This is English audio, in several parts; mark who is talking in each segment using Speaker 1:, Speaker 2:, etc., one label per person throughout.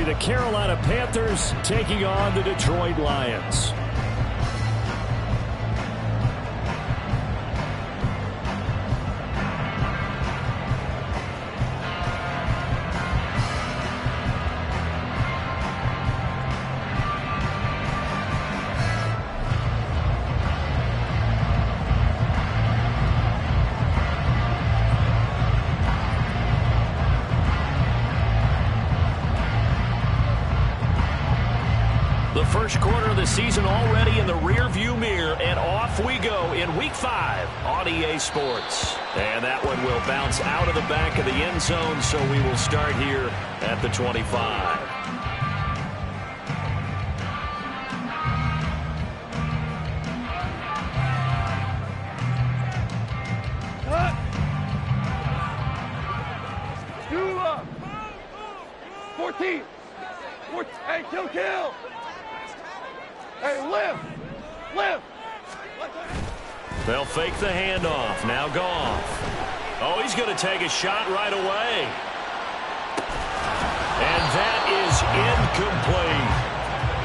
Speaker 1: the Carolina Panthers taking on the Detroit Lions.
Speaker 2: First quarter of the season already in the rearview mirror, and off we go in Week 5 on EA Sports. And that one will bounce out of the back of the end zone, so we will start here at the 25.
Speaker 3: Hey, kill! Hey, lift!
Speaker 2: They'll fake the handoff. Now Goff. Oh, he's going to take a shot right away. And that is incomplete.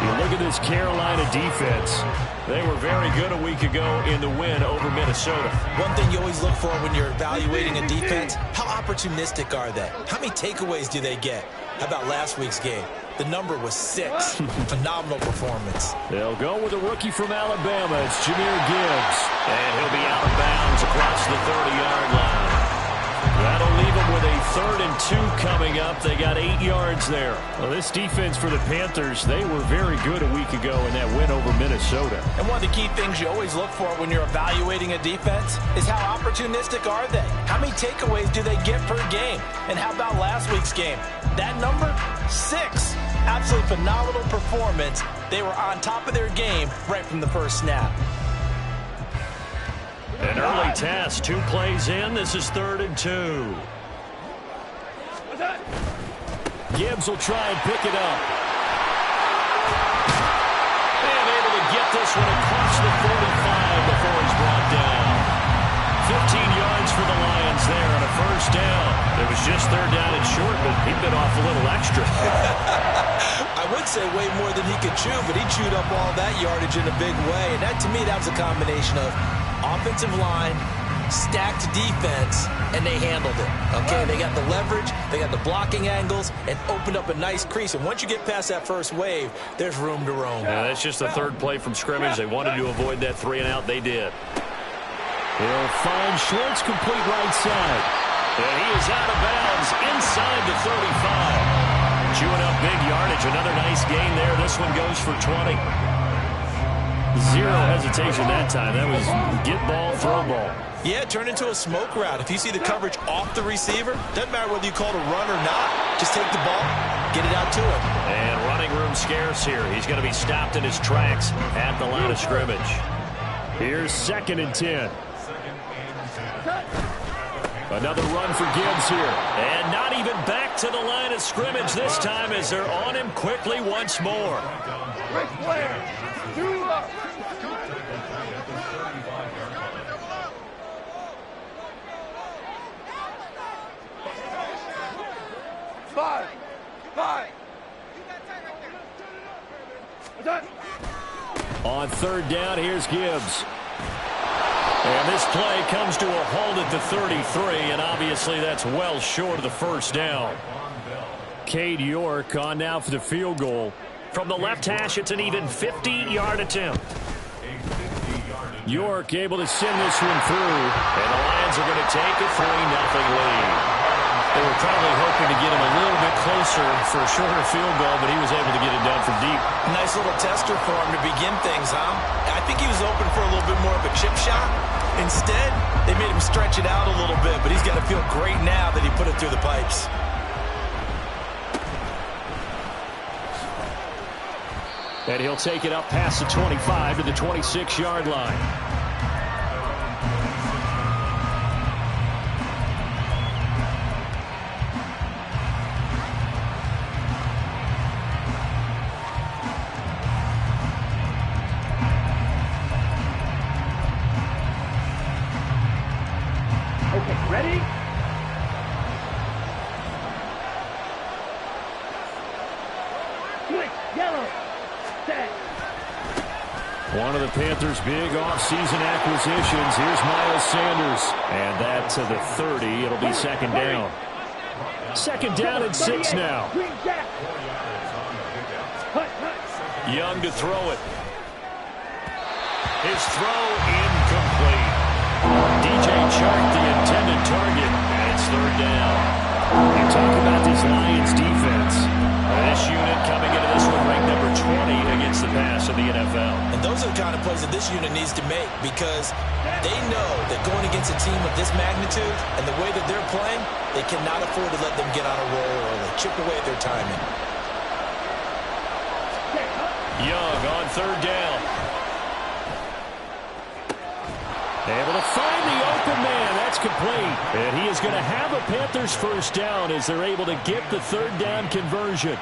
Speaker 1: You look at this Carolina defense. They were very good a week ago in the win over Minnesota.
Speaker 4: One thing you always look for when you're evaluating a defense, how opportunistic are they? How many takeaways do they get? How about last week's game? The number was 6. Phenomenal performance.
Speaker 1: They'll go with a rookie from Alabama. It's Jahmyr Gibbs.
Speaker 2: And he'll be out of bounds across the 30-yard line. That'll leave them with a 3rd and 2 coming up. They got 8 yards there.
Speaker 1: Well, this defense for the Panthers, they were very good a week ago in that win over Minnesota.
Speaker 4: And one of the key things you always look for when you're evaluating a defense is how opportunistic are they? How many takeaways do they get per game? And how about last week's game? That number, 6. Absolutely phenomenal performance. They were on top of their game right from the first snap.
Speaker 2: An early test, 2 plays in. This is 3rd and 2.
Speaker 1: Gibbs will try and pick it up.
Speaker 2: And able to get this one across the 45 before he's brought down. 15 yards for the Lions there on a first down. It was just 3rd down and short, but he bit off a little extra.
Speaker 4: I would say way more than he could chew, but he chewed up all that yardage in a big way. And that, to me, that was a combination of offensive line, stacked defense, and they handled it. Okay, they got the leverage, they got the blocking angles, and opened up a nice crease. And once you get past that first wave, there's room to roam.
Speaker 2: Yeah, that's just the 3rd play from scrimmage. They wanted to avoid that 3-and-out. They did.
Speaker 1: He'll find Schwartz complete right side.
Speaker 2: And he is out of bounds inside the 35. Chewing up big yardage. Another nice gain there. This one goes for 20.
Speaker 1: Zero hesitation that time. That was get ball, throw ball.
Speaker 4: Yeah, turn into a smoke route. If you see the coverage off the receiver, doesn't matter whether you call it a run or not. Just take the ball, get it out to him.
Speaker 2: And running room scarce here. He's going to be stopped in his tracks at the line of scrimmage.
Speaker 1: Here's 2nd and 10. Another run for Gibbs here.
Speaker 2: And not even back to the line of scrimmage this time as they're on him quickly once more.
Speaker 3: Five.
Speaker 1: On 3rd down, here's Gibbs. And this play comes to a halt at the 33, and obviously that's well short of the first down. Cade York on now for the field goal.
Speaker 2: From the left hash, it's an even 50-yard attempt.
Speaker 1: York able to send this one through.
Speaker 2: And the Lions are going to take a 3-0 lead.
Speaker 1: They were probably hoping to get him a little bit closer for a shorter field goal, but he was able to get it done from deep.
Speaker 4: Nice little tester for him to begin things, huh? I think he was open for a little bit more of a chip shot. Instead, they made him stretch it out a little bit, but he's got to feel great now that he put it through the pipes.
Speaker 1: And he'll take it up past the 25 to the 26-yard line.
Speaker 3: Yellow. Set.
Speaker 1: One of the Panthers' big off-season acquisitions. Here's Miles Sanders. And that to the 30. It'll be second down. Second down and 6 now. Young to throw it. His throw incomplete. DJ Chark, the intended target, and it's third down. You talk about this Lions defense. This unit coming into this one ranked number 20 against the pass in the NFL.
Speaker 4: And those are the kind of plays that this unit needs to make because they know that going against a team of this magnitude and the way that they're playing, they cannot afford to let them get on a roll early. Chip away at their timing.
Speaker 1: Young on third down. Able to find the open man. That's complete. And he is going to have a Panthers first down as they're able to get the third down conversion.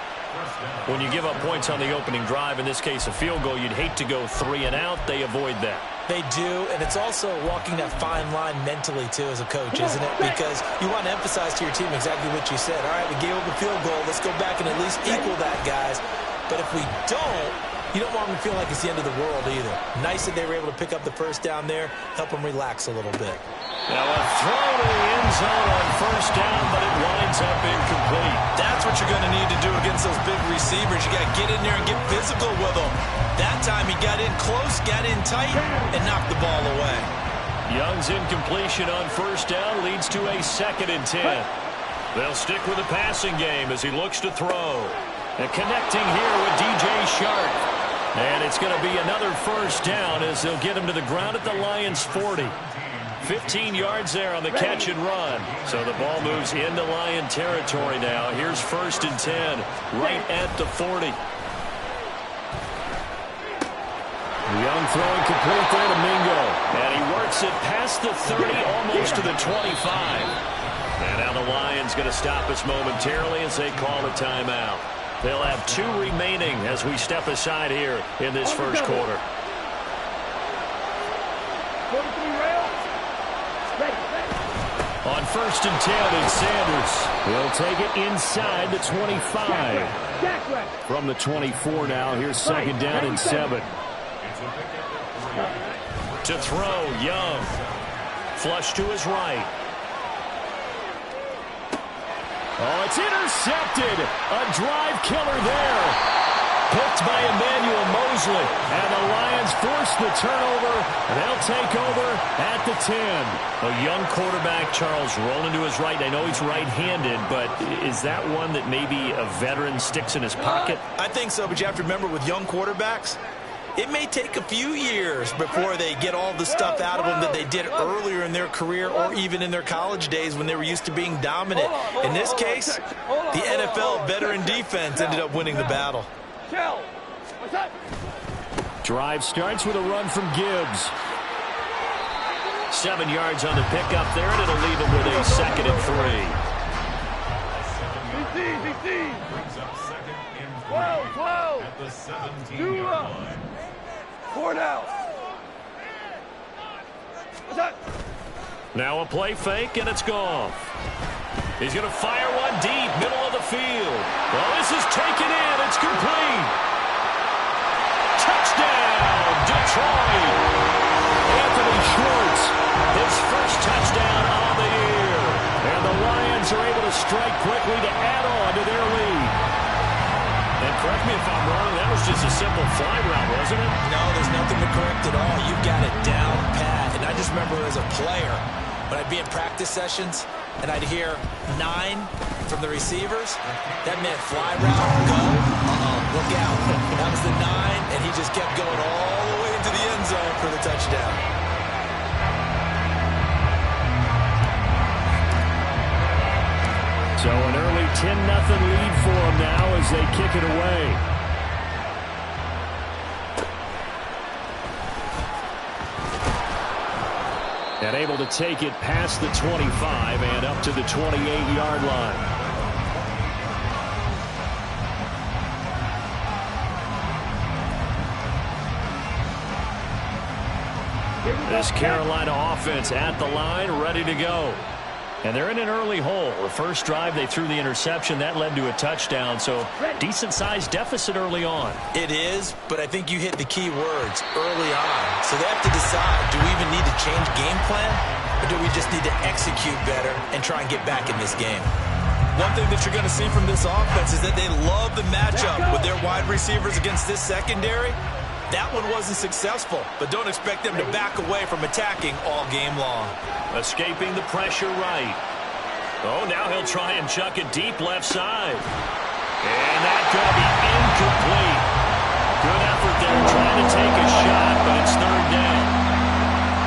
Speaker 1: When you give up points on the opening drive, in this case a field goal, you'd hate to go 3 and out. They avoid that.
Speaker 4: They do, and it's also walking that fine line mentally, too, as a coach, isn't it? Because you want to emphasize to your team exactly what you said. All right, we gave up a field goal. Let's go back and at least equal that, guys. But if we don't, you don't want them to feel like it's the end of the world either. Nice that they were able to pick up the first down there, help them relax a little bit.
Speaker 1: Now a throw to the end zone on first down, but it winds up incomplete.
Speaker 4: That's what you're going to need to do against those big receivers. You got to get in there and get physical with them. That time he got in close, got in tight, and knocked the ball away.
Speaker 1: Young's incompletion on first down leads to a 2nd and 10. They'll stick with the passing game as he looks to throw. And connecting here with DJ Chark. And it's going to be another first down as they'll get him to the ground at the Lions' 40. 15 yards there on the catch and run. So the ball moves into Lion territory now. Here's 1st and 10 right at the 40. Young throwing complete there to Mingo. And he works it past the 30, almost to the 25. And now the Lions going to stop us momentarily as they call a timeout. They'll have 2 remaining as we step aside here in this first quarter. On 1st and 10 is Sanders. He'll take it inside the 25. From the 24 now, here's 2nd down and 7. To throw, Young. Flush to his right. Oh, it's intercepted. A drive killer there. Picked by Emmanuel Mosley. And the Lions force the turnover. They'll take over at the 10. A young quarterback, Charles, rolling to his right. I know he's right-handed, but is that one that maybe a veteran sticks in his pocket?
Speaker 4: I think so, but you have to remember with young quarterbacks, it may take a few years before they get all the stuff out of them that they did earlier in their career or even in their college days when they were used to being dominant. In this case, the NFL veteran defense ended up winning the battle.
Speaker 1: Drive starts with a run from Gibbs. 7 yards on the pickup there, and it'll leave him with a 2nd and 3.
Speaker 3: 12. 2 up. 4 down.
Speaker 1: Now a play fake, and it's gone. He's going to fire one deep, middle of the field. Well, this is taken in. It's complete. Touchdown, Detroit. Anthony Schwartz, his first touchdown on the year. And the Lions are able to strike quickly to add on to their lead. And correct me if I'm wrong, that was just a simple fly route, wasn't it?
Speaker 4: No, there's nothing to correct at all. You got it down pat. And I just remember as a player, when I'd be in practice sessions and I'd hear 9 from the receivers, that meant fly route, go, look out. That was the 9, and he just kept going all the way into the end zone for the touchdown.
Speaker 1: So an early 10-0 lead for them now as they kick it away. And able to take it past the 25 and up to the 28-yard line. This Carolina offense at the line, ready to go. And they're in an early hole. The first drive, they threw the interception. That led to a touchdown, so decent-sized deficit early on.
Speaker 4: It is, but I think you hit the key words, early on. So they have to decide, do we even need to change game plan, or do we just need to execute better and try and get back in this game? One thing that you're going to see from this offense is that they love the matchup with their wide receivers against this secondary. That one wasn't successful, but don't expect them to back away from attacking all game long.
Speaker 1: Escaping the pressure right. Oh, now he'll try and chuck it deep left side. And that's going to be incomplete. Good effort there trying to take a shot, but it's third down.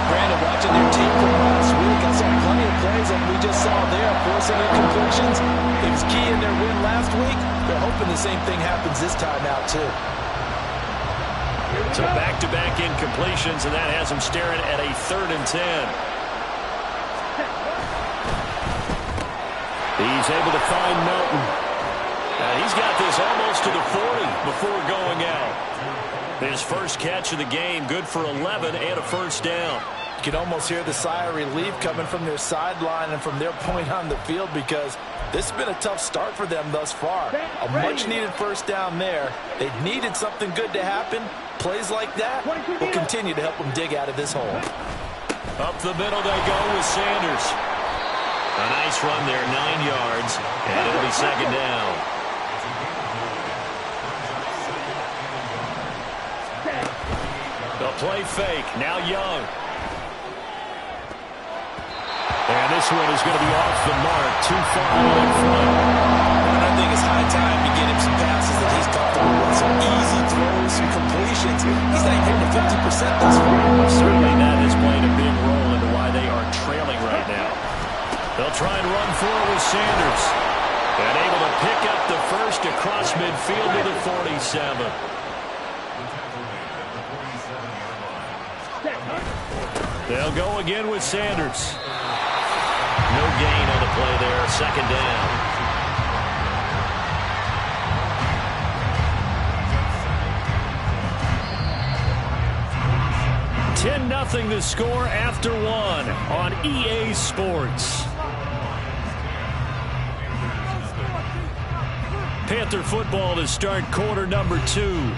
Speaker 4: Brandon, watching their team from last week, I saw plenty of plays like we just saw there, forcing incompletions. It was key in their win last week. They're hoping the same thing happens this time out, too.
Speaker 1: So back-to-back incompletions, and that has him staring at a 3rd and 10. He's able to find Melton. He's got this almost to the 40 before going out. His first catch of the game, good for 11 and a first down.
Speaker 4: You can almost hear the sigh of relief coming from their sideline and from their point on the field, because this has been a tough start for them thus far. A much-needed first down there. They needed something good to happen. Plays like that will continue to help them dig out of this hole.
Speaker 1: Up the middle they go with Sanders. A nice run there, 9 yards, and it'll be second down. The play fake, now Young. And this one is going to be off the mark, too far in front.
Speaker 4: And I think it's high time to get him some passes that he's comfortable with. Some easy throws, some completions. He's not even hitting the 50% thus far.
Speaker 1: Certainly that has played a big role into why they are trailing right now. They'll try and run for it with Sanders. And able to pick up the first across midfield to the 47. They'll go again with Sanders. No gain on the play there, second down. 10-0 the score after 1 on EA Sports. Panther football to start quarter number 2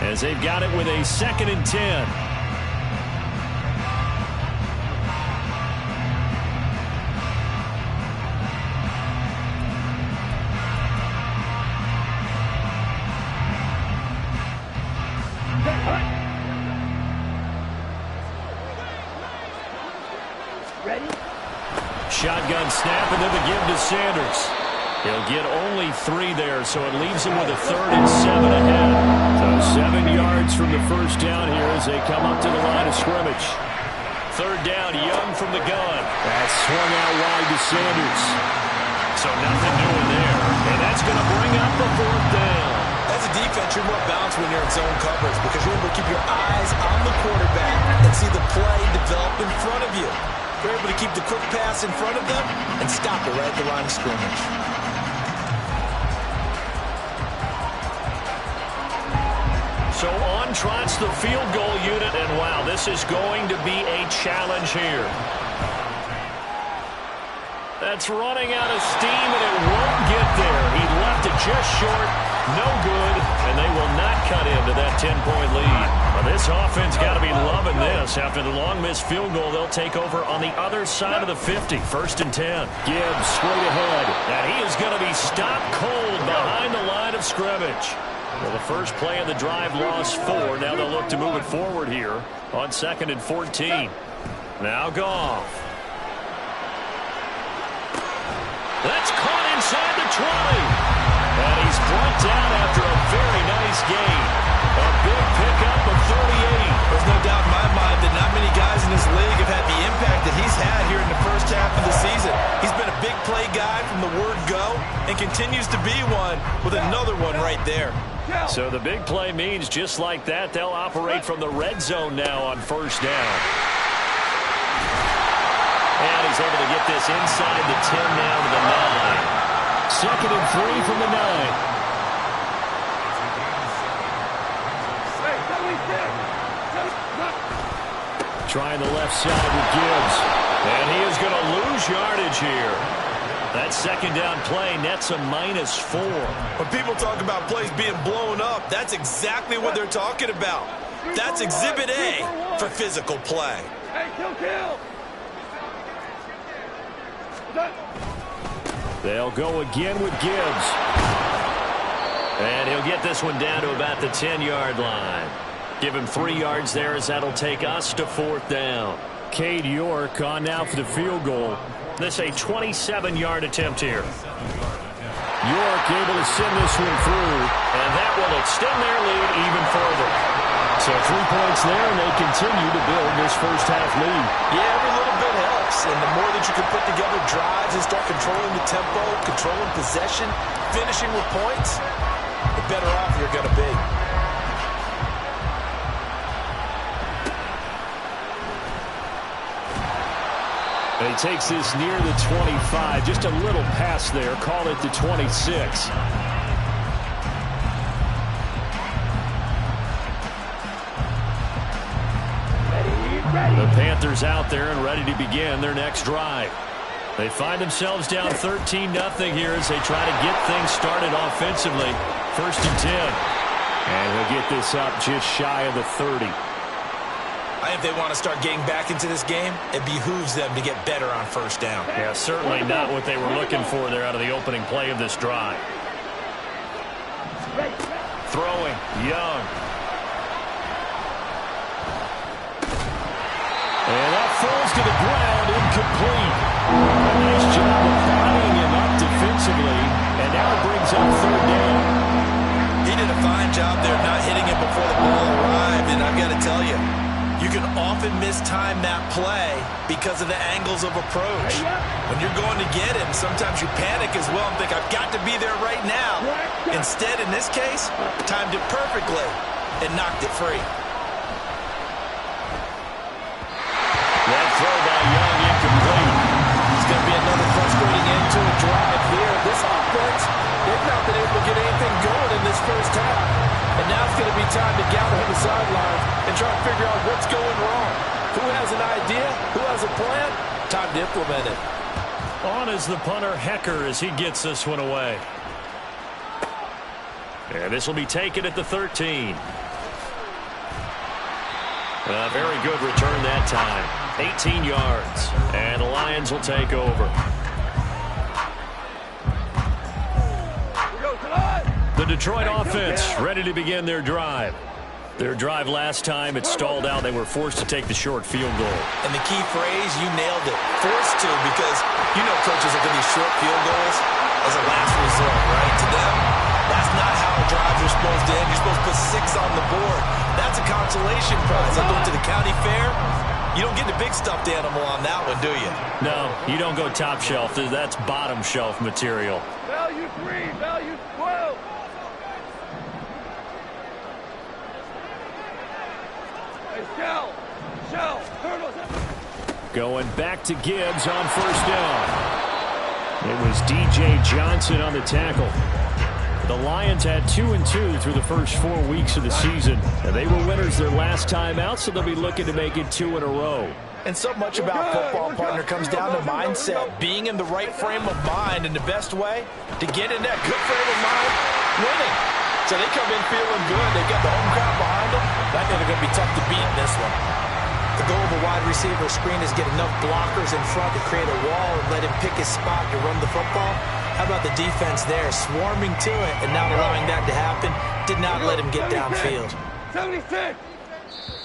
Speaker 1: as they've got it with a 2nd and 10. Shotgun snap, and then the give to Sanders. He'll get only 3 there, so it leaves him with a 3rd and 7 ahead. So 7 yards from the first down here as they come up to the line of scrimmage. 3rd down, Young from the gun. That's swung out wide to Sanders. So nothing doing there. And that's going to bring up the 4th down.
Speaker 4: As a defense, you're more balanced when you're in zone coverage because you're able to keep your eyes on the quarterback and see the play develop in front of you. You're able to keep the quick pass in front of them and stop it right at the line of scrimmage.
Speaker 1: So on trots the field goal unit, and wow, this is going to be a challenge here. That's running out of steam, and it won't get there. He left it just short, no good, and they will not cut into that 10-point lead. Well, this offense got to be loving this. After the long missed field goal, they'll take over on the other side of the 50, 1st and 10. Gibbs straight ahead, and he is going to be stopped cold behind the line of scrimmage. Well, the first play of the drive lost 4. Now they'll look to move it forward here on 2nd and 14. Now Goff. That's caught inside the 20. And he's brought down after a very nice gain. A big pickup of 38.
Speaker 4: There's no doubt in my mind that not many guys in this league have had the impact that he's had here in the first half of the season. He's been a big play guy from the word go and continues to be one with another one right there.
Speaker 1: So the big play means just like that, they'll operate from the red zone now on 1st down. And he's able to get this inside the 10 now to the 9. 2nd and 3 from the 9. Trying the left side with Gibbs. And he is going to lose yardage here. That second down play nets a -4.
Speaker 4: When people talk about plays being blown up, that's exactly what they're talking about. That's Exhibit A for physical play.
Speaker 3: Hey, kill.
Speaker 1: They'll go again with Gibbs. And he'll get this one down to about the 10-yard line. Give him 3 yards there as that'll take us to 4th down. Cade York on now for the field goal. This a 27-yard attempt here. York able to send this one through, and that will extend their lead even further. So 3 points there, and they continue to build this first-half lead.
Speaker 4: Yeah, every little bit helps, and the more that you can put together drives and start controlling the tempo, controlling possession, finishing with points, the better off you're going to be.
Speaker 1: And he takes this near the 25. Just a little pass there. Call it the 26. The Panthers out there and ready to begin their next drive. They find themselves down 13-0 here as they try to get things started offensively. 1st and 10. And he'll get this up just shy of the 30.
Speaker 4: If they want to start getting back into this game, it behooves them to get better on 1st down.
Speaker 1: Yeah, certainly not what they were looking for there out of the opening play of this drive. Throwing, Young. And that falls to the ground, incomplete. A nice job of bodying him up defensively, and now it brings up 3rd down.
Speaker 4: He did a fine job there not hitting it before the ball arrived, and I've got to tell you, you can often mistime that play because of the angles of approach. When you're going to get him, sometimes you panic as well and think, I've got to be there right now. Instead, in this case, timed it perfectly and knocked it free.
Speaker 1: That throw by Young incomplete.
Speaker 5: It's going to be another frustrating end to a drive here. This offense, they've not been able to get anything going in this first half. And now it's going to be time to gather on the sidelines and try to figure out what's going wrong. Who has an idea? Who has a plan? Time to implement it.
Speaker 1: On is the punter, Hecker, as he gets this one away. And this will be taken at the 13. A very good return that time. 18 yards. And the Lions will take over. The Detroit offense ready to begin their drive. Their drive last time, it stalled out. They were forced to take the short field goal.
Speaker 4: And the key phrase, you nailed it. Forced to, because you know coaches look at these short field goals as a last resort, right? To them, that's not how drives are supposed to end. You're supposed to put 6 on the board. That's a consolation prize. Like going to the county fair, you don't get the big stuffed animal on that one, do you?
Speaker 1: No, you don't go top shelf. That's bottom shelf material.
Speaker 3: Value 3, value 12. Shell, turtles.
Speaker 1: Going back to Gibbs on 1st down. It was D.J. Johnson on the tackle. The Lions had 2-2 through the first 4 weeks of the season, and they were winners their last time out, so they'll be looking to make it 2 in a row.
Speaker 4: And so much about football, partner, comes down to mindset, being in the right frame of mind, and the best way to get in that good frame of mind, winning. So they come in feeling good. They've got the home crowd behind them. I think they're going to be tough to beat in this one. The goal of a wide receiver screen is get enough blockers in front to create a wall and let him pick his spot to run the football. How about the defense there, swarming to it and not allowing that to happen? Did not let him get downfield.
Speaker 3: 76.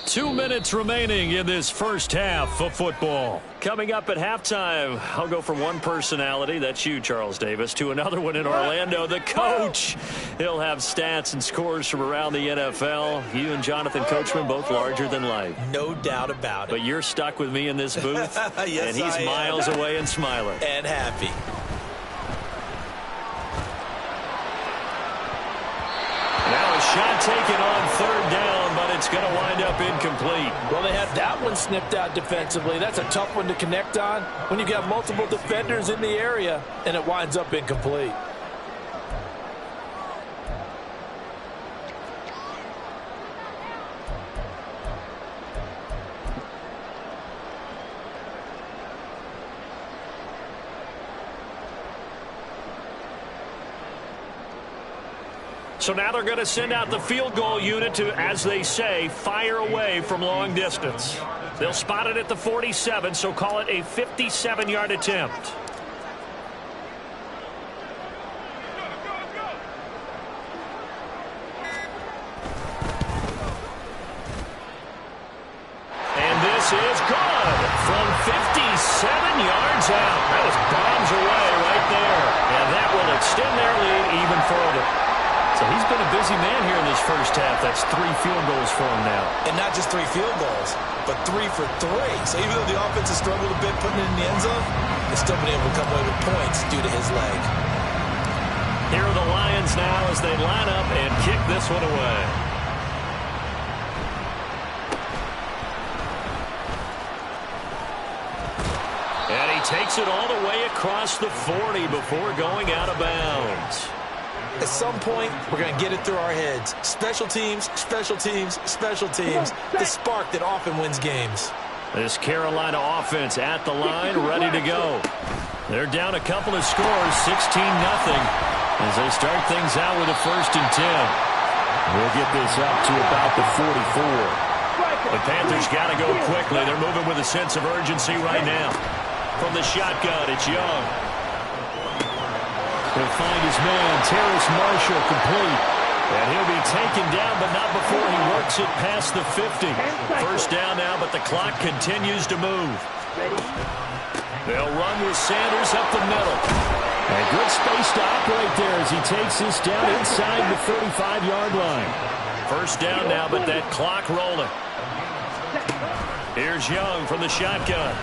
Speaker 1: 2 minutes remaining in this first half of football. Coming up at halftime, I'll go from one personality, that's you, Charles Davis, to another one in Orlando, the coach. He'll have stats and scores from around the NFL. You and Jonathan Coachman, both larger than life.
Speaker 4: No doubt about it.
Speaker 1: But you're stuck with me in this booth,
Speaker 4: yes,
Speaker 1: and he's miles away and smiling.
Speaker 4: And happy.
Speaker 1: Now a shot taken on 3rd down, but it's going to wind up incomplete.
Speaker 5: Well, they had that one snipped out defensively. That's a tough one to connect on when you got multiple defenders in the area, and it winds up incomplete.
Speaker 2: So now they're going to send out the field goal unit to, as they say, fire away from long distance. They'll spot it at the 47, so call it a 57-yard attempt. And this is good from 57 yards out. That was bombs away right there. And that will extend their lead even further. So he's been a busy man here in this first half. That's 3 field goals for him now.
Speaker 4: And not just 3 field goals, but 3 for 3. So even though the offense has struggled a bit putting it in the end zone, they've still been able to come away with points due to his leg.
Speaker 2: Here are the Lions now as they line up and kick this one away. And he takes it all the way across the 40 before going out of bounds.
Speaker 4: At some point, we're going to get it through our heads. Special teams, special teams, special teams. The spark that often wins games.
Speaker 2: This Carolina offense at the line, ready to go. They're down a couple of scores, 16-0, as they start things out with a 1st and 10. We'll get this up to about the 44. The Panthers got to go quickly. They're moving with a sense of urgency right now. From the shotgun, it's Young. He'll find his man, Terrace Marshall, complete. And he'll be taken down, but not before he works it past the 50. 1st down now, but the clock continues to move. They'll run with Sanders up the middle. And good space to operate there as he takes this down inside the 35-yard line. 1st down now, but that clock rolling. Here's Young from the shotgun.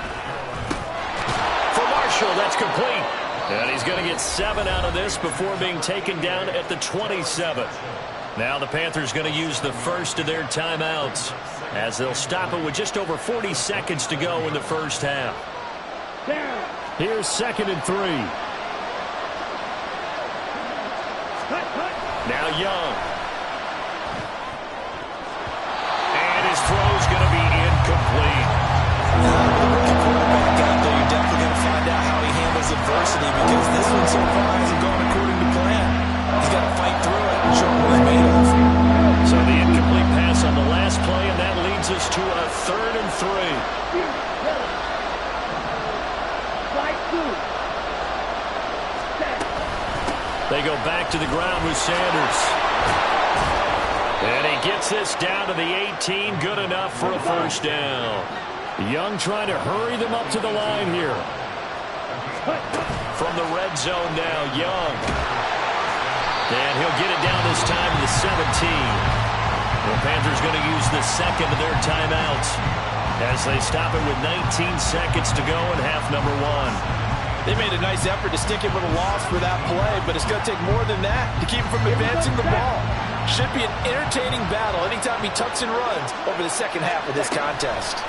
Speaker 2: For Marshall, that's complete. And he's going to get 7 out of this before being taken down at the 27. Now the Panthers going to use the first of their timeouts as they'll stop it with just over 40 seconds to go in the first half. Here's 2nd and 3. Now Young. And his throw's going to be incomplete.
Speaker 4: You're definitely going to find out how he handles adversity because this one so far hasn't gone according to plan. He's got to fight through it and show what he's made of.
Speaker 2: So the incomplete pass on the last play, and that leads us to a 3rd and 3. They go back to the ground with Sanders. And he gets this down to the 18. Good enough for a 1st down. Young trying to hurry them up to the line here. From the red zone now, Young. And he'll get it down this time to the 17. The Panthers going to use the 2nd of their timeouts as they stop it with 19 seconds to go in half number 1.
Speaker 5: They made a nice effort to stick him with a loss for that play, but it's going to take more than that to keep him from advancing the ball. Should be an entertaining battle anytime he tucks and runs over the second half of this contest.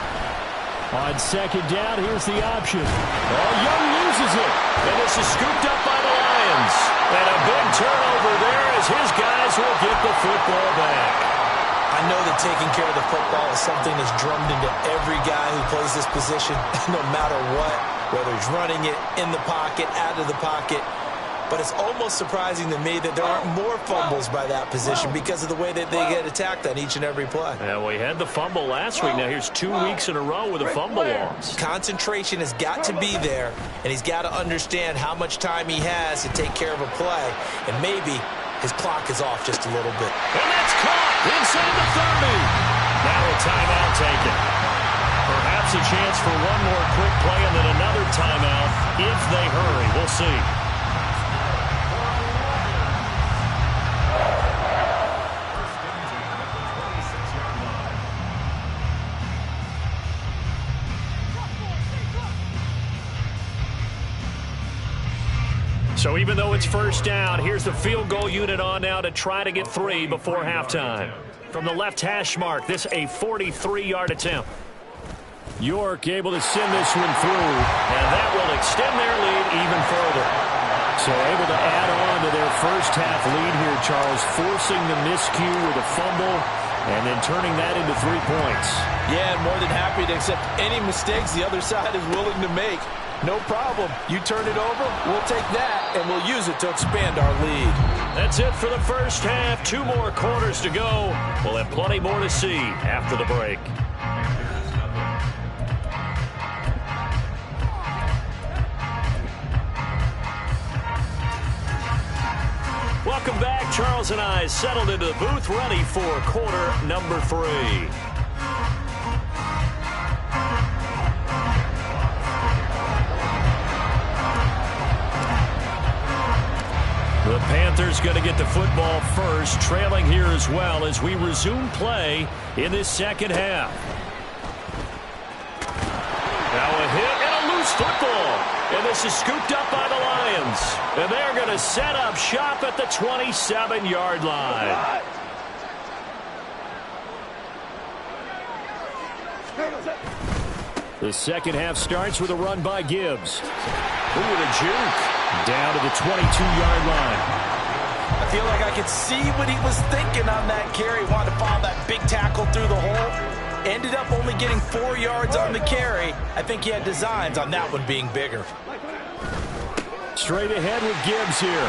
Speaker 2: On 2nd down, here's the option. Oh, Young loses it. And this is scooped up by the Lions. And a big turnover there as his guys will get the football back.
Speaker 4: I know that taking care of the football is something that's drummed into every guy who plays this position, no matter what, whether he's running it, in the pocket, out of the pocket. But it's almost surprising to me that there aren't more fumbles by that position because of the way that they get attacked on each and every play.
Speaker 2: Yeah, we had the fumble last week. Now here's 2 weeks in a row with a fumble loss.
Speaker 4: Concentration has got to be there, and he's got to understand how much time he has to take care of a play. And maybe his clock is off just a little bit.
Speaker 2: And that's caught inside the 30. Now a timeout taken. Perhaps a chance for one more quick play and then another timeout if they hurry. We'll see. So even though it's 1st down, here's the field goal unit on now to try to get 3 before halftime. From the left hash mark, this a 43-yard attempt. York able to send this one through, and that will extend their lead even further. So able to add on to their first half lead here, Charles, forcing the miscue with a fumble and then turning that into 3 points.
Speaker 5: Yeah, and more than happy to accept any mistakes the other side is willing to make. No problem. You turn it over, we'll take that, and we'll use it to expand our lead.
Speaker 2: That's it for the first half. 2 more quarters to go. We'll have plenty more to see after the break. Welcome back. Charles and I settled into the booth, ready for quarter number 3. The Panthers going to get the football first, trailing here as well as we resume play in this second half. Now a hit and a loose football. And this is scooped up by the Lions. And they're going to set up shop at the 27-yard line. The second half starts with a run by Gibbs. Ooh, the juke. Down to the 22-yard line.
Speaker 5: I feel like I could see what he was thinking on that carry. Wanted to follow that big tackle through the hole. Ended up only getting 4 yards on the carry. I think he had designs on that one being bigger.
Speaker 1: Straight ahead with Gibbs here.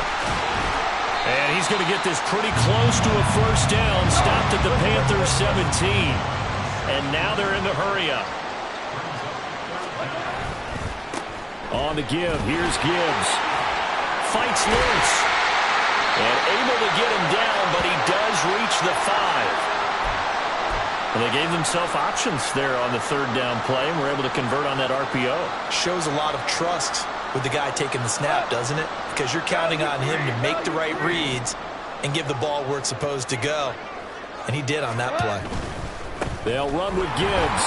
Speaker 1: And he's going to get this pretty close to a first down. Stopped at the Panthers 17. And now they're in the hurry-up. On the give, here's Gibbs. Fights loose. And able to get him down, but he does reach the 5. And they gave themselves options there on the third down play and were able to convert on that RPO.
Speaker 4: Shows a lot of trust with the guy taking the snap, doesn't it? Because you're counting on him to make the right reads and give the ball where it's supposed to go. And he did on that play.
Speaker 1: They'll run with Gibbs.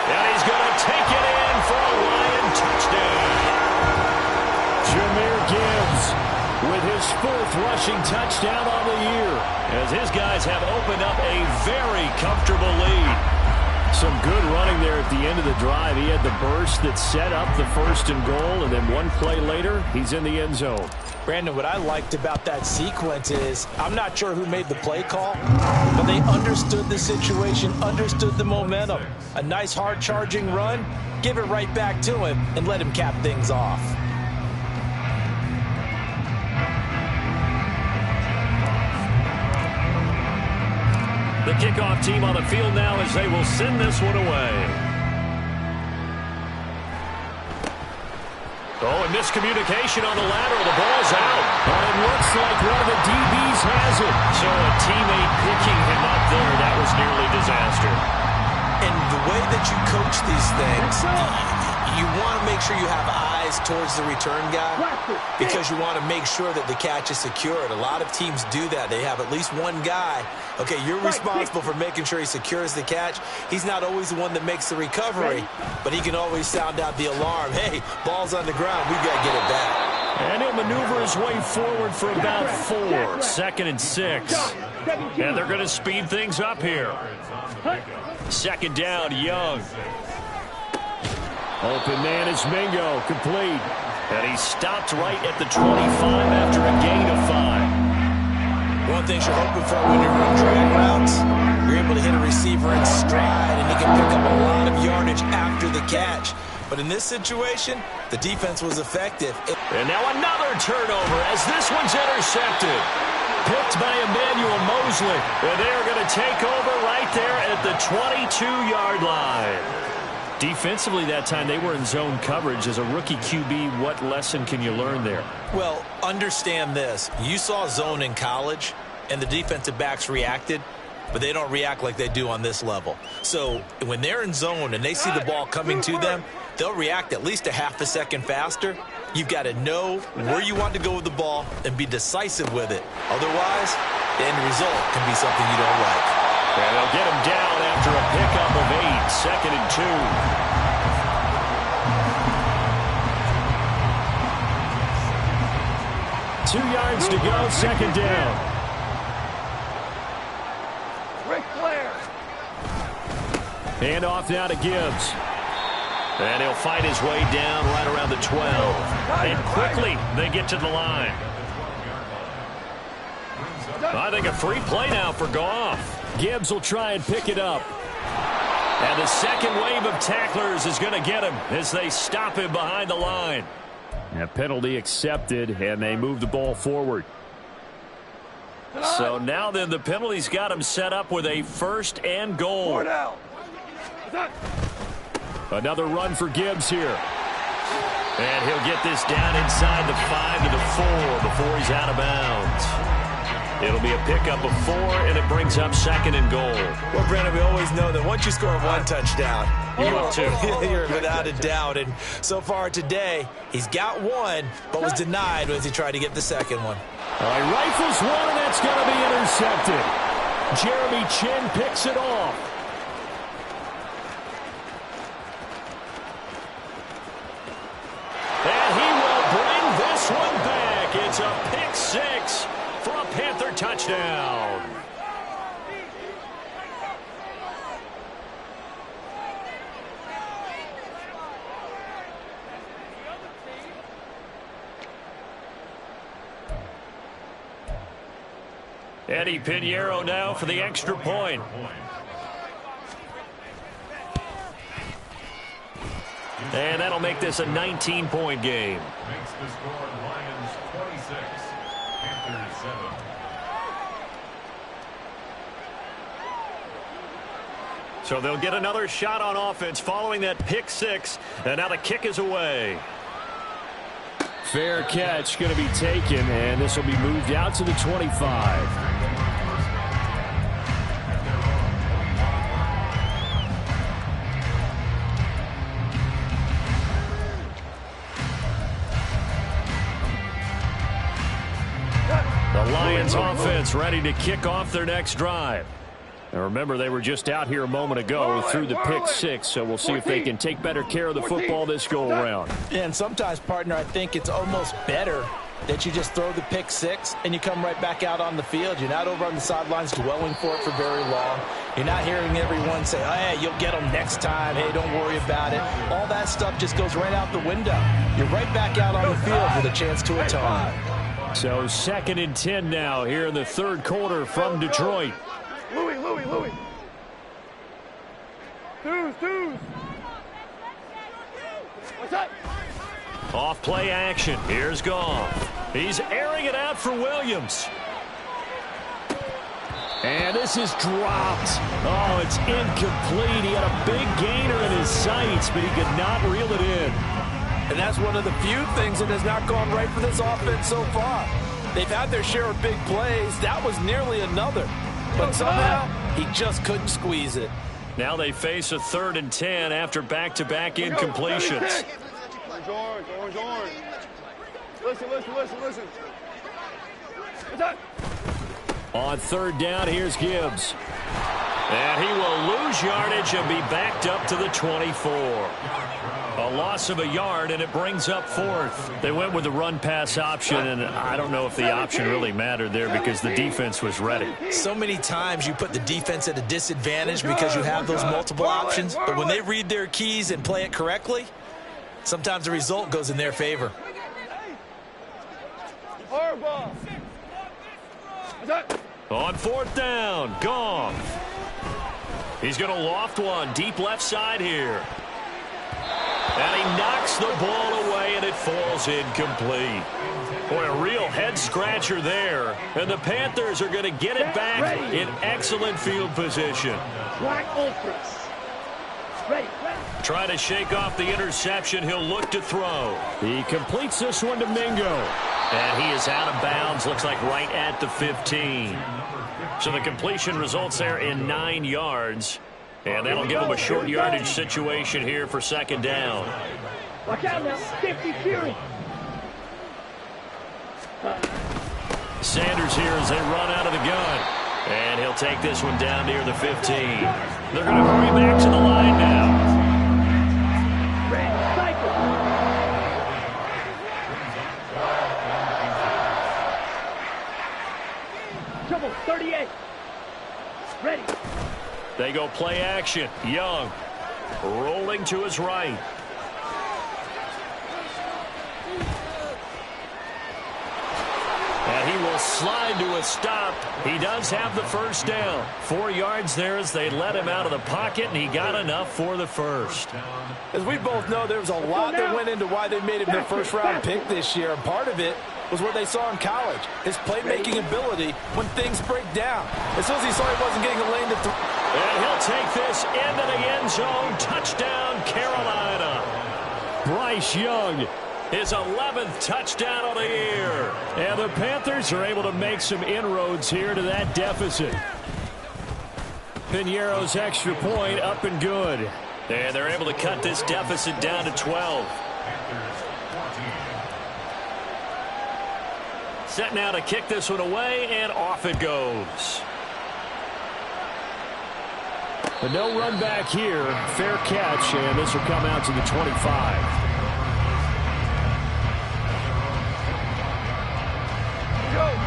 Speaker 1: And he's going to take it in for a Lion touchdown. Jahmyr Gibbs with his 4th rushing touchdown on the year, as his guys have opened up a very comfortable lead. Some good running there at the end of the drive. He had the burst that set up the 1st and goal, and then one play later, he's in the end zone.
Speaker 5: Brandon, what I liked about that sequence is I'm not sure who made the play call, but they understood the situation, understood the momentum. A nice hard-charging run, give it right back to him, and let him cap things off.
Speaker 2: The kickoff team on the field now as they will send this one away. Oh, and miscommunication on the lateral. The ball's out.
Speaker 1: But it looks like one of the DBs has it.
Speaker 2: So a teammate picking him up there, that was nearly disaster.
Speaker 4: And the way that you coach these things, you want to make sure you have eyes towards the return guy because you want to make sure that the catch is secured. A lot of teams do that. They have at least one guy. Okay, you're responsible for making sure he secures the catch. He's not always the one that makes the recovery, but he can always sound out the alarm. Hey, ball's on the ground. We've got to get it back.
Speaker 1: And he'll maneuver his way forward for about 4.
Speaker 2: 2nd and 6. And they're going to speed things up here. 2nd down, Young.
Speaker 1: Open man is Mingo, complete.
Speaker 2: And he stopped right at the 25 after a gain of 5.
Speaker 4: One thing you're hoping for when you're running drag routes, you're able to hit a receiver in stride, and he can pick up a lot of yardage after the catch. But in this situation, the defense was effective.
Speaker 2: And now another turnover as this one's intercepted. Picked by Emmanuel Mosley. And they're going to take over right there at the 22-yard line. Defensively that time, they were in zone coverage. As a rookie QB, what lesson can you learn there?
Speaker 4: Well, understand this. You saw zone in college, and the defensive backs reacted, but they don't react like they do on this level. So when they're in zone and they see the ball coming to them, they'll react at least a half a second faster. You've got to know where you want to go with the ball and be decisive with it. Otherwise, the end result can be something you don't like.
Speaker 2: And they'll get him down after a pickup of 8. 2nd and 2.
Speaker 1: 2 yards to go, 2nd down.
Speaker 3: Ric Flair.
Speaker 1: Hand off now to Gibbs.
Speaker 2: And he'll fight his way down right around the 12. And quickly, they get to the line. I think a free play now for Goff.
Speaker 1: Gibbs will try and pick it up. And the second wave of tacklers is going to get him as they stop him behind the line. A penalty accepted, and they move the ball forward. So now then, the penalty's got him set up with a 1st and goal. Another run for Gibbs here. And he'll get this down inside the 5 to the 4 before he's out of bounds. It'll be a pickup of 4, and it brings up 2nd and goal.
Speaker 4: Well, Brandon, we always know that once you score 1 touchdown, you're without a doubt. And so far today, he's got 1, but was denied as he tried to get the 2nd one.
Speaker 1: All right, rifles 1, and that's going to be intercepted. Jeremy Chin picks it off. And he will bring this one back. It's a pick 6 for a Panther touchdown. Eddie Pinheiro now for the extra point. And that'll make this a 19-point game.
Speaker 6: Makes the score Lions 26, Panthers 7.
Speaker 1: So they'll get another shot on offense following that pick 6. And now the kick is away. Fair catch going to be taken, and this will be moved out to the 25. The Lions offense ready to kick off their next drive. Now remember, they were just out here a moment ago through the pick 6, so we'll see if they can take better care of the football this go-around.
Speaker 4: And sometimes, partner, I think it's almost better that you just throw the pick 6 and you come right back out on the field. You're not over on the sidelines dwelling for it for very long. You're not hearing everyone say, oh, hey, you'll get them next time. Hey, don't worry about it. All that stuff just goes right out the window. You're right back out on the field with a chance to atone.
Speaker 1: So 2nd and 10 now here in the 3rd quarter from Detroit.
Speaker 3: Louis. Deuce. What's up?
Speaker 1: Off play action. Here's Goff. He's airing it out for Williams. And this is dropped. Oh, it's incomplete. He had a big gainer in his sights, but he could not reel it in.
Speaker 5: And that's one of the few things that has not gone right for this offense so far. They've had their share of big plays. That was nearly another. But somehow, he just couldn't squeeze it.
Speaker 1: Now they face a 3rd and 10 after back-to-back incompletions.
Speaker 3: Orange. Listen. What's up?
Speaker 1: On 3rd down, here's Gibbs. And he will lose yardage and be backed up to the 24. A loss of a yard, and it brings up 4th. They went with the run-pass option, and I don't know if the option really mattered there because the defense was ready.
Speaker 4: So many times you put the defense at a disadvantage because you have those multiple options, but when they read their keys and play it correctly, sometimes the result goes in their favor.
Speaker 1: On 4th down, Goff. He's going to loft one deep left side here. And he knocks the ball away, and it falls incomplete. Boy, a real head-scratcher there. And the Panthers are going to get it back in excellent field position. Trying to shake off the interception. He'll look to throw. He completes this one to Mingo. And he is out of bounds. Looks like right at the 15. So the completion results there in 9 yards. And that'll give him a short yardage situation here for 2nd down.
Speaker 3: Watch out now. 50 Fury.
Speaker 1: Sanders here as they run out of the gun. And he'll take this one down near the 15. They're going to hurry back to the line now.
Speaker 3: Trouble, 38. Ready.
Speaker 1: They go play action. Young rolling to his right. And he will will slide to a stop. He does have the first down. 4 yards there as they let him out of the pocket, and he got enough for the first.
Speaker 5: As we both know, there was a lot that went into why they made him their first-round pick this year, and part of it was what they saw in college, his playmaking ability when things break down. As soon as he saw he wasn't getting a lane to throw.
Speaker 1: And he'll take this into the end zone. Touchdown, Carolina. Bryce Young, his 11th touchdown of the year. And the Panthers are able to make some inroads here to that deficit. Piñeiro's extra point up and good. And they're able to cut this deficit down to 12. Set now to kick this one away, and off it goes. But no run back here. Fair catch, and this will come out to the 25.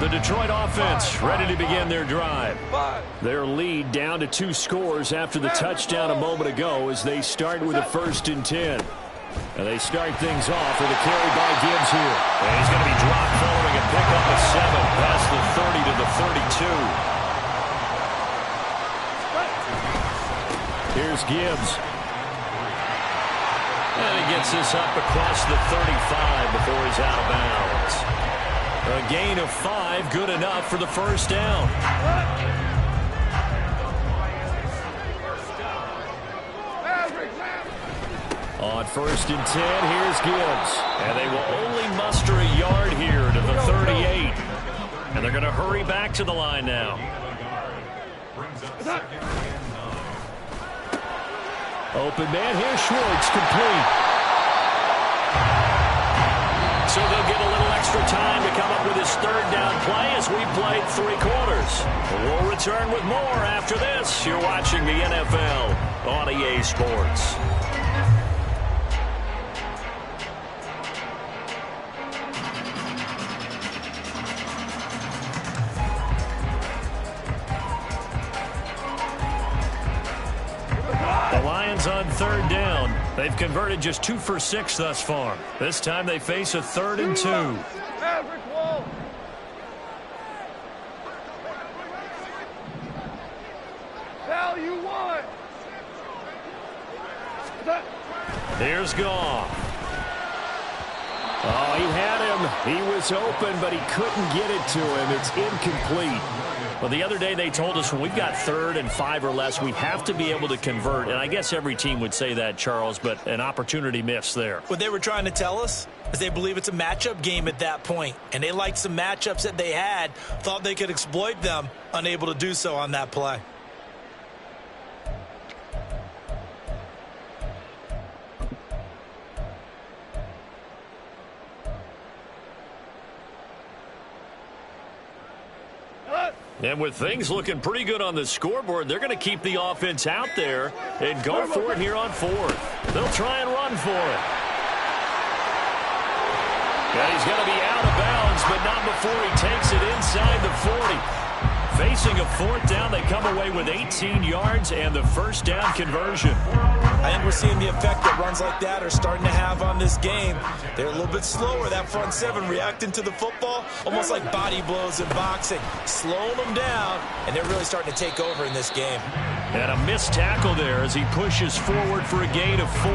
Speaker 1: The Detroit offense ready to begin their drive. Their lead down to 2 scores after the touchdown a moment ago as they start with a 1st and 10. And they start things off with a carry by Gibbs here. And he's going to be dropped following a pickup of 7 past the 30 to the 32. Here's Gibbs. And he gets this up across the 35 before he's out of bounds. A gain of 5, good enough for the first down. On 1st and 10, here's Gibbs. And they will only muster a yard here to the 38. And they're going to hurry back to the line now. Open man, here's Schwartz, complete. So they'll get a little extra time to come up with his 3rd down play as we played 3 quarters. We'll return with more after this. You're watching the NFL on EA Sports. On 3rd down. They've converted just 2 for 6 thus far. This time they face a 3rd and 2.
Speaker 3: Value 1.
Speaker 1: Here's Goff. Oh, he had him. He was open, but he couldn't get it to him. It's incomplete. Well, the other day they told us when we've got 3rd and 5 or less, we have to be able to convert. And I guess every team would say that, Charles, but an opportunity missed there.
Speaker 4: What they were trying to tell us is they believe it's a matchup game at that point. And they liked some matchups that they had, thought they could exploit them, unable to do so on that play.
Speaker 1: And with things looking pretty good on the scoreboard, they're going to keep the offense out there and go for it here on 4th. They'll try and run for it. And he's going to be out of bounds, but not before he takes it inside the 40. Facing a 4th down, they come away with 18 yards and the 1st down conversion.
Speaker 4: I think we're seeing the effect that runs like that are starting to have on this game. They're a little bit slower, that front 7, reacting to the football, almost like body blows in boxing, slowing them down, and they're really starting to take over in this game.
Speaker 1: And a missed tackle there as he pushes forward for a gain of 4.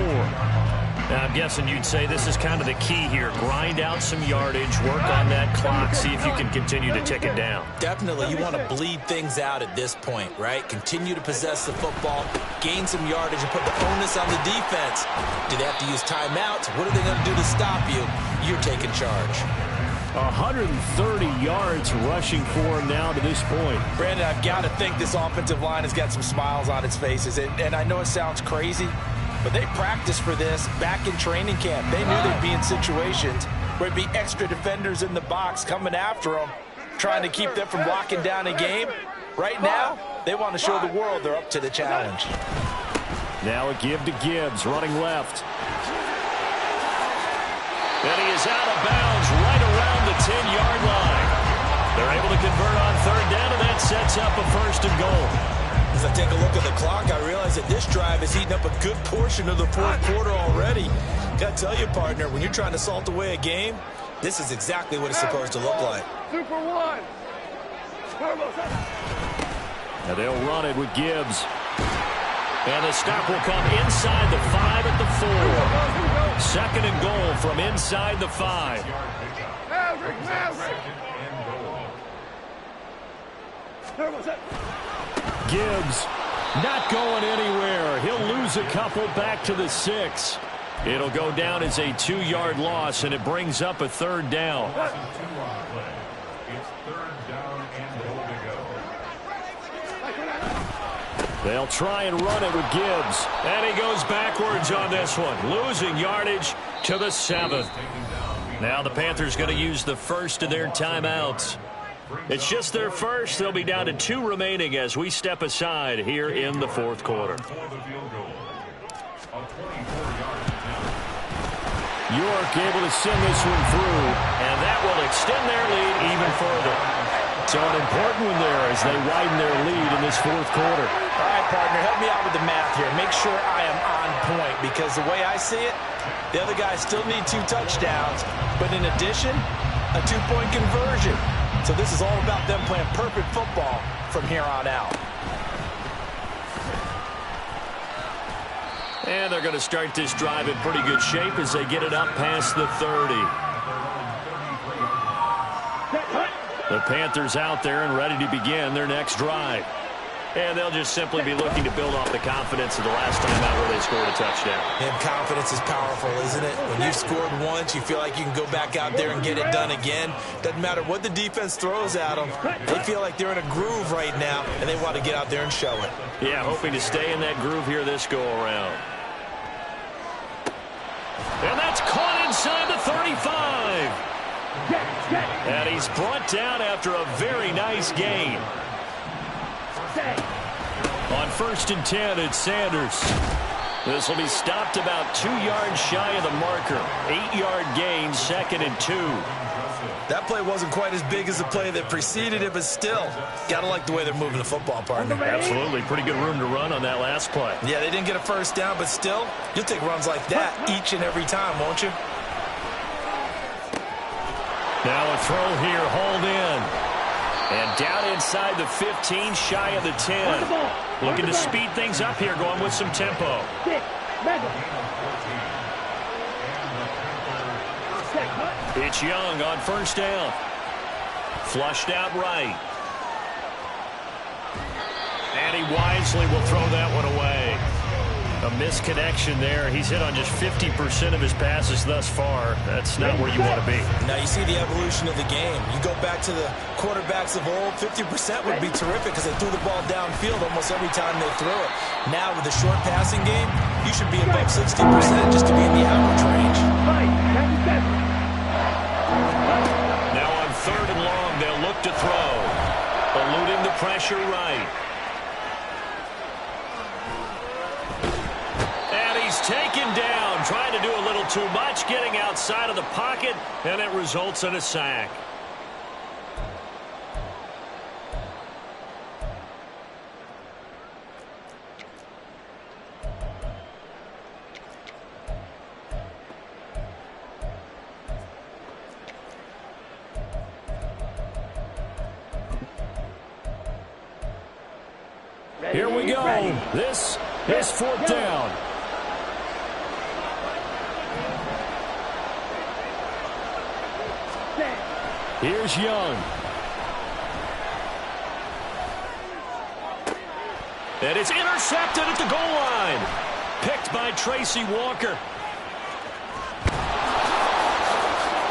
Speaker 1: Now, I'm guessing you'd say this is kind of the key here. Grind out some yardage, work on that clock, see if you can continue to tick it down.
Speaker 4: Definitely. You want to bleed things out at this point, right? Continue to possess the football, gain some yardage, and put the onus on the defense. Do they have to use timeouts? What are they going to do to stop you? You're taking charge.
Speaker 1: 130 yards rushing for him now to this point.
Speaker 5: Brandon, I've got to think this offensive line has got some smiles on its faces. And I know it sounds crazy, but they practiced for this back in training camp. They knew they'd be in situations where it'd be extra defenders in the box coming after them, trying to keep them from locking down a game. Right now, they want to show the world they're up to the challenge.
Speaker 1: Now a give to Gibbs, running left. And he is out of bounds right around the 10-yard line. They're able to convert on 3rd down, and that sets up a 1st and goal.
Speaker 4: As I take a look at the clock, I realize that this drive has eaten up a good portion of the 4th quarter already. Got to tell you, partner, when you're trying to salt away a game, This is exactly what it's supposed to look like.
Speaker 3: Super one.
Speaker 1: Now they'll run it with Gibbs. And the stop will come inside the 5 at the 4. Second and goal from inside the 5.
Speaker 3: Maverick.
Speaker 1: Gibbs not going anywhere. He'll lose a couple back to the 6. It'll go down as a 2-yard loss, and it brings up a third down.
Speaker 6: It's third down and goal to go.
Speaker 1: They'll try and run it with Gibbs. And he goes backwards on this one, losing yardage to the 7. Now the Panthers going to use the first of their timeouts. It's just their first. They'll be down to 2 remaining as we step aside here in the fourth quarter. York able to send this one through, and that will extend their lead even further. So an important one there as they widen their lead in this fourth quarter.
Speaker 5: All right, partner, help me out with the math here. Make sure I am on point, because the way I see it, the other guys still need 2 touchdowns, but in addition, a 2-point conversion. So this is all about them playing perfect football from here on out.
Speaker 1: And they're going to start this drive in pretty good shape as they get it up past the 30. The Panthers out there and ready to begin their next drive. And they'll just simply be looking to build off the confidence of the last time out where they scored a touchdown.
Speaker 4: And confidence is powerful, isn't it? When you've scored once, you feel like you can go back out there and get it done again. Doesn't matter what the defense throws at them. They feel like they're in a groove right now, and they want to get out there and show it.
Speaker 1: Yeah, hoping to stay in that groove here this go-around. And that's caught inside the 35. And he's brought down after a very nice gain. On 1st and 10, it's Sanders. This will be stopped about 2 yards shy of the marker. 8-yard gain, 2nd and 2.
Speaker 4: That play wasn't quite as big as the play that preceded it, but still, gotta like the way they're moving the football, partner.
Speaker 1: Absolutely. Pretty good room to run on that last play.
Speaker 4: Yeah, they didn't get a first down, but still, you'll take runs like that each and every time, won't you?
Speaker 1: Now a throw here, hauled in. And down inside the 15, shy of the 10. Looking to speed things up here, going with some tempo. It's Young on 1st down. Flushed out right. And he wisely will throw that one away. A misconnection there. He's hit on just 50% of his passes thus far. That's not where you want to be.
Speaker 4: Now you see the evolution of the game. You go back to the quarterbacks of old, 50% would be terrific because they threw the ball downfield almost every time they threw it. Now with the short passing game, you should be above 60% just to be in the average range.
Speaker 1: Now on 3rd and long, they'll look to throw. Eluding the pressure right. Taken down, trying to do a little too much, getting outside of the pocket, and it results in a sack. Here we go. This is 4th down. Here's Young. And it's intercepted at the goal line. Picked by Tracy Walker.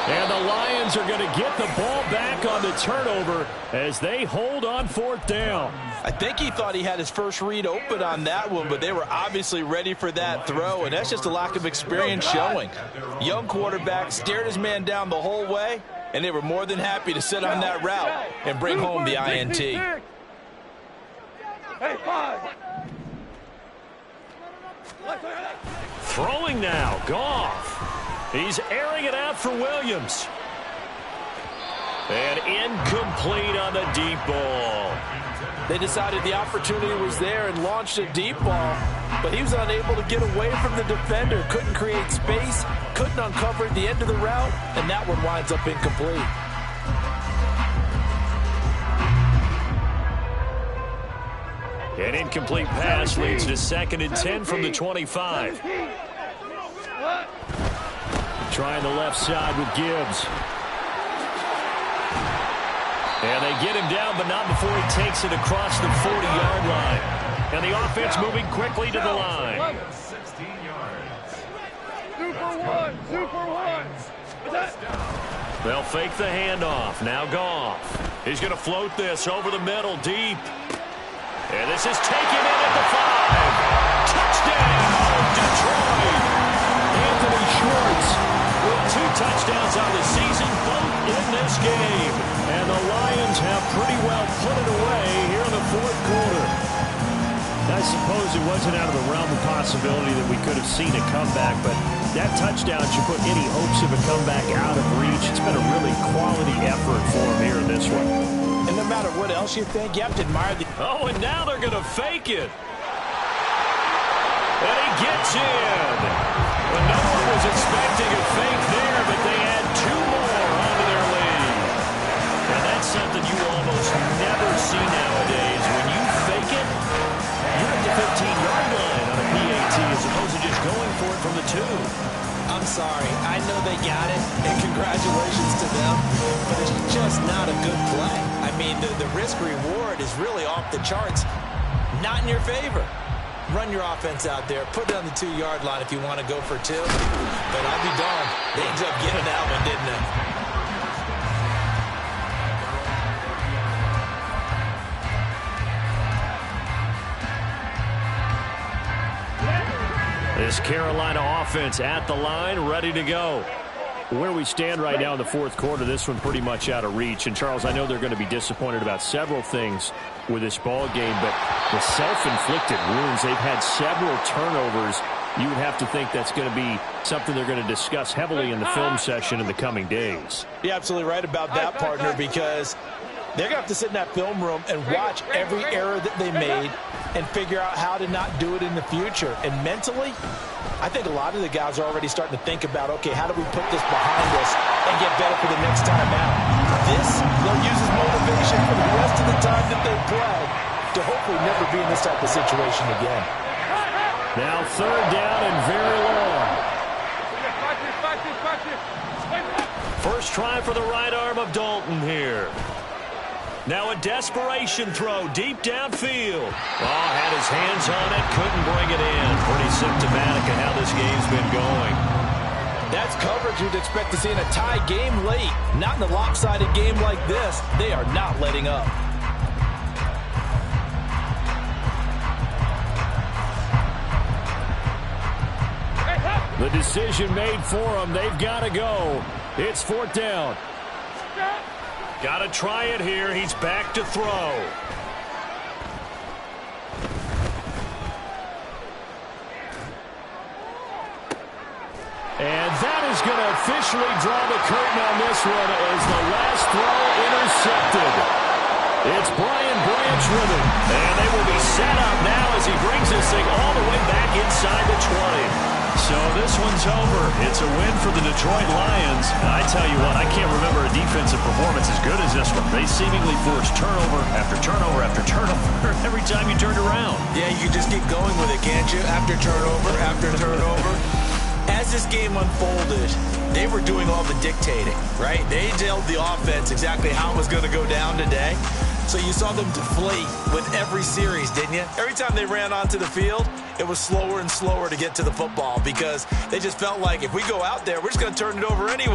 Speaker 1: And the Lions are going to get the ball back on the turnover as they hold on 4th down.
Speaker 5: I think he thought he had his first read open on that one, but they were obviously ready for that throw, and that's just a lack of experience showing. Young quarterback stared his man down the whole way, and they were more than happy to sit on that route and bring home the INT.
Speaker 1: Throwing now, Goff. He's airing it out for Williams. And incomplete on the deep ball.
Speaker 5: They decided the opportunity was there and launched a deep ball, but he was unable to get away from the defender, couldn't create space, couldn't uncover the end of the route, and that one winds up incomplete.
Speaker 1: An incomplete pass leads to 2nd and 10 from the 25. Trying the left side with Gibbs. And they get him down, but not before he takes it across the 40-yard line. And the offense moving quickly to the line.
Speaker 6: 16 yards.
Speaker 3: Super one.
Speaker 1: They'll fake the handoff. Now Goff. He's going to float this over the middle, deep. And this is taken in at the 5. Touchdown, Detroit. Anthony Schwartz with 2 touchdowns on the season, both in this game. And the Lions have pretty well put it away here in the 4th quarter. I suppose it wasn't out of the realm of possibility that we could have seen a comeback, but that touchdown should put any hopes of a comeback out of reach. It's been a really quality effort for him here in this one.
Speaker 5: And no matter what else you think, you have to admire the...
Speaker 1: Oh, and now they're going to fake it. And he gets in. Well, no one was expecting a fake there, but they add 2 more onto their lead. And that's something you almost never see nowadays. When you fake it, you're at the 15-yard line on a PAT as opposed to just going for it from the 2.
Speaker 4: I'm sorry. I know they got it, and congratulations to them, but it's just not a good play. I mean, the risk-reward is really off the charts. Not in your favor. Run your offense out there. Put it on the 2-yard line if you want to go for 2. But I'll be darned. They ended up getting that one, didn't they?
Speaker 1: This Carolina offense at the line, ready to go. Where we stand right now in the 4th quarter, this one pretty much out of reach. And, Charles, I know they're going to be disappointed about several things with this ball game, but the self-inflicted wounds, they've had several turnovers. You would have to think that's going to be something they're going to discuss heavily in the film session in the coming days.
Speaker 5: You're absolutely right about that, partner, because they're going to have to sit in that film room and watch every error that they made and figure out how to not do it in the future. And mentally, I think a lot of the guys are already starting to think about, okay, how do we put this behind us and get better for the next time out? This, they'll use as motivation for the rest of the time that they play to hopefully never be in this type of situation again.
Speaker 1: Now 3rd down and very long. First try for the right arm of Dalton here. Now a desperation throw deep downfield. Oh, had his hands on it, couldn't bring it in. Pretty symptomatic of how this game's been going.
Speaker 5: That's coverage you'd expect to see in a tie game late. Not in a lopsided game like this. They are not letting up.
Speaker 1: The decision made for them. They've got to go. It's 4th down. Got to try it here. He's back to throw. And that is going to officially draw the curtain on this one as the last throw intercepted. It's Brian Branch with it. And they will be set up now as he brings this thing all the way back inside the 20. So this one's over. It's a win for the Detroit Lions. And I tell you what, I can't remember a defensive performance as good as this one. They seemingly forced turnover after turnover after turnover every time you turned around.
Speaker 4: Yeah, you can just keep going with it, can't you? After turnover, after turnover. As this game unfolded, they were doing all the dictating, right? They told the offense exactly how it was going to go down today. So you saw them deflate with every series, didn't you? Every time they ran onto the field, it was slower and slower to get to the football because they just felt like if we go out there, we're just going to turn it over anyway.